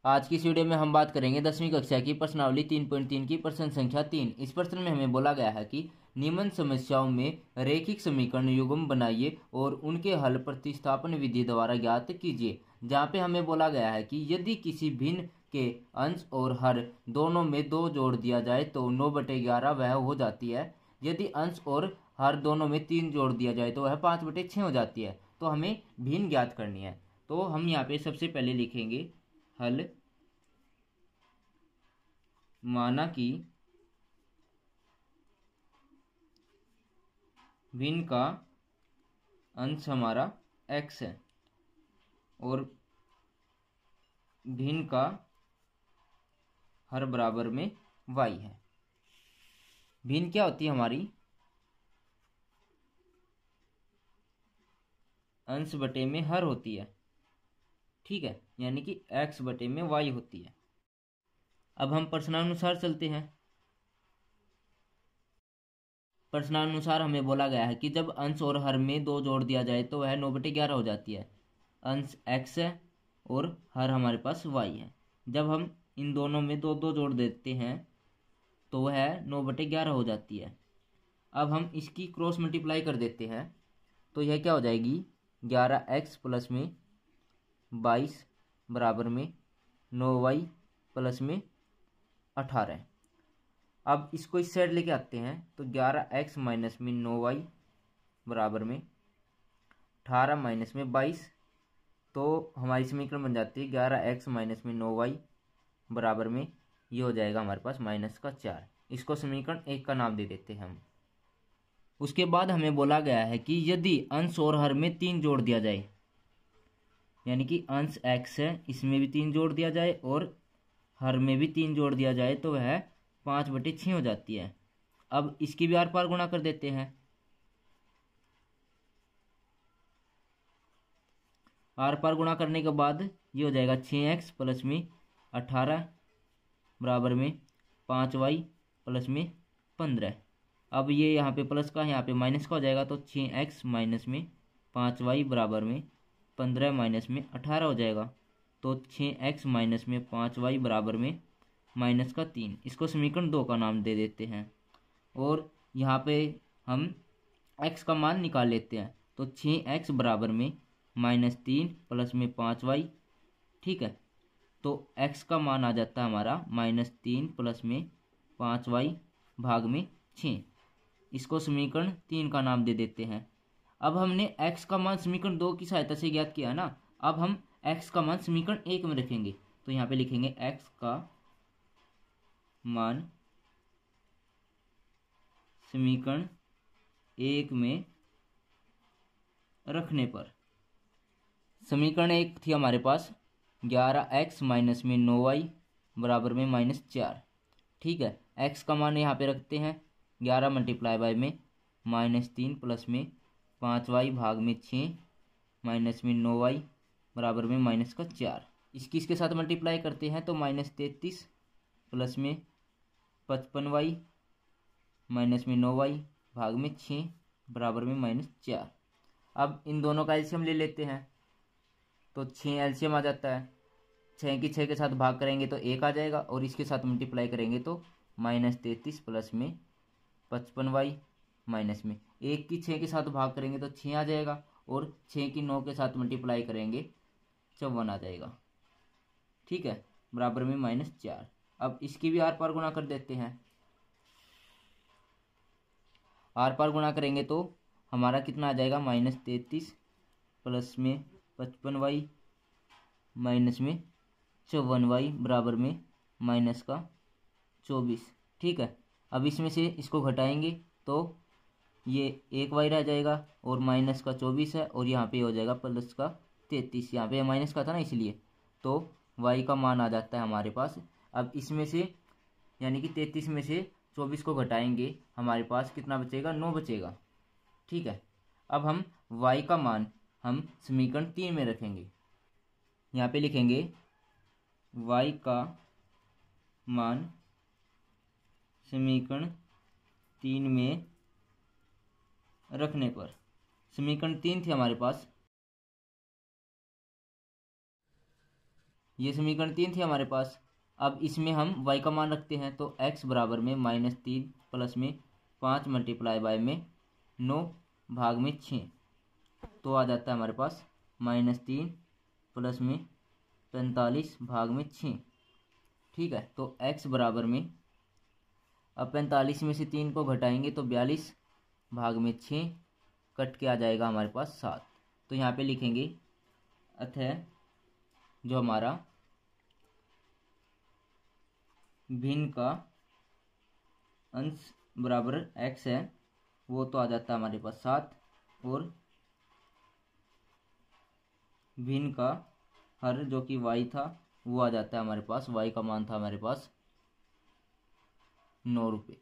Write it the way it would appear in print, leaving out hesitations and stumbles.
आज की इस वीडियो में हम बात करेंगे 10वीं कक्षा की प्रश्नावली 3.3 की प्रश्न संख्या 3। इस प्रश्न में हमें बोला गया है कि निम्न समस्याओं में रेखिक समीकरण युग्म बनाइए और उनके हल प्रतिस्थापन विधि द्वारा ज्ञात कीजिए। जहाँ पे हमें बोला गया है कि यदि किसी भिन्न के अंश और हर दोनों में 2 जोड़ दिया जाए तो 9/11 वह हो जाती है। यदि अंश और हर दोनों में 3 जोड़ दिया जाए तो वह 5/6 हो जाती है। तो हमें भिन्न ज्ञात करनी है। तो हम यहाँ पे सबसे पहले लिखेंगे हल। माना कि भिन्न का अंश हमारा x है और भिन्न का हर बराबर में y है। भिन्न क्या होती है हमारी? अंश बटे में हर होती है, ठीक है, यानी कि x बटे में y होती है। अब हम प्रश्नानुसार चलते हैं। प्रश्नानुसार हमें बोला गया है कि जब अंश और हर में 2 जोड़ दिया जाए तो वह 9/11 हो जाती है। अंश x है और हर हमारे पास y है। जब हम इन दोनों में 2 जोड़ देते हैं तो वह 9/11 हो जाती है। अब हम इसकी क्रॉस मल्टीप्लाई कर देते हैं तो यह क्या हो जाएगी? 11x प्लस में 22 बराबर में 9y प्लस में 18। अब इसको इस साइड लेके आते हैं तो 11x माइनस में 9y बराबर में 18 माइनस में 22। तो हमारी समीकरण बन जाती है 11x माइनस में 9y बराबर में ये हो जाएगा हमारे पास -4। इसको समीकरण 1 का नाम दे देते हैं हम। उसके बाद हमें बोला गया है कि यदि अंश और हर में 3 जोड़ दिया जाए, यानी कि अंश x है इसमें भी 3 जोड़ दिया जाए और हर में भी 3 जोड़ दिया जाए तो वह 5/6 हो जाती है। अब इसकी भी आर पार गुणा कर देते हैं। आर पार गुणा करने के बाद ये हो जाएगा 6x प्लस में 18 बराबर में 5y प्लस में 15। अब ये यहाँ पे प्लस का यहाँ पे माइनस का हो जाएगा तो 6x माइनस में 5y बराबर में 15 माइनस में 18 हो जाएगा। तो 6x माइनस में 5y बराबर में -3। इसको समीकरण 2 का नाम दे देते हैं और यहाँ पे हम x का मान निकाल लेते हैं। तो 6x बराबर में -3 प्लस में 5y, ठीक है। तो x का मान आ जाता है हमारा -3 प्लस में 5y भाग में 6। इसको समीकरण 3 का नाम दे देते हैं। अब हमने x का मान समीकरण 2 की सहायता से ज्ञात किया ना। अब हम x का मान समीकरण 1 में रखेंगे तो यहाँ पे लिखेंगे x का मान समीकरण 1 में रखने पर, समीकरण 1 थी हमारे पास 11x माइनस में 9y बराबर में -4, ठीक है। x का मान यहाँ पे रखते हैं 11 मल्टीप्लाई बाय में -3 प्लस में 5y भाग में 6 माइनस में 9y बराबर में -4। इसके साथ मल्टीप्लाई करते हैं तो -33 प्लस में 55y माइनस में 9y भाग में 6 बराबर में -4। अब इन दोनों का एलसीएम ले लेते हैं तो 6 एलसीएम आ जाता है। 6 की 6 के साथ भाग करेंगे तो 1 आ जाएगा और इसके साथ मल्टीप्लाई करेंगे तो -33 प्लस में 55y माइनस में 1 की 6 के साथ भाग करेंगे तो 6 आ जाएगा और 6 की 9 के साथ मल्टीप्लाई करेंगे 54 आ जाएगा, ठीक है, बराबर में -4। अब इसकी भी आर पार गुणा कर देते हैं। आर पार गुणा करेंगे तो हमारा कितना आ जाएगा? -33 प्लस में 55y माइनस में 54y बराबर में -24, ठीक है। अब इसमें से इसको घटाएंगे तो ये 1y रह जाएगा और -24 है और यहाँ पे हो जाएगा +33। यहाँ पे माइनस का था ना इसलिए, तो y का मान आ जाता है हमारे पास। अब इसमें से यानी कि 33 में से 24 को घटाएंगे हमारे पास कितना बचेगा? 9 बचेगा, ठीक है। अब हम y का मान हम समीकरण 3 में रखेंगे। यहाँ पे लिखेंगे y का मान समीकरण 3 में रखने पर, समीकरण 3 थी हमारे पास। ये समीकरण 3 थी हमारे पास। अब इसमें हम y का मान रखते हैं, तो x बराबर में -3 प्लस में 5 मल्टीप्लाई बाय में 9 भाग में 6, तो आ जाता है हमारे पास -3 प्लस में 45 भाग में 6। ठीक है, तो x बराबर में, अब 45 में से 3 को घटाएंगे तो 42 भाग में 6 कट के आ जाएगा हमारे पास 7। तो यहाँ पे लिखेंगे अतः जो हमारा भिन्न का अंश बराबर x है वो तो आ जाता है हमारे पास 7, और भिन्न का हर जो कि y था वो आ जाता है हमारे पास, y का मान था हमारे पास 9 रुपये।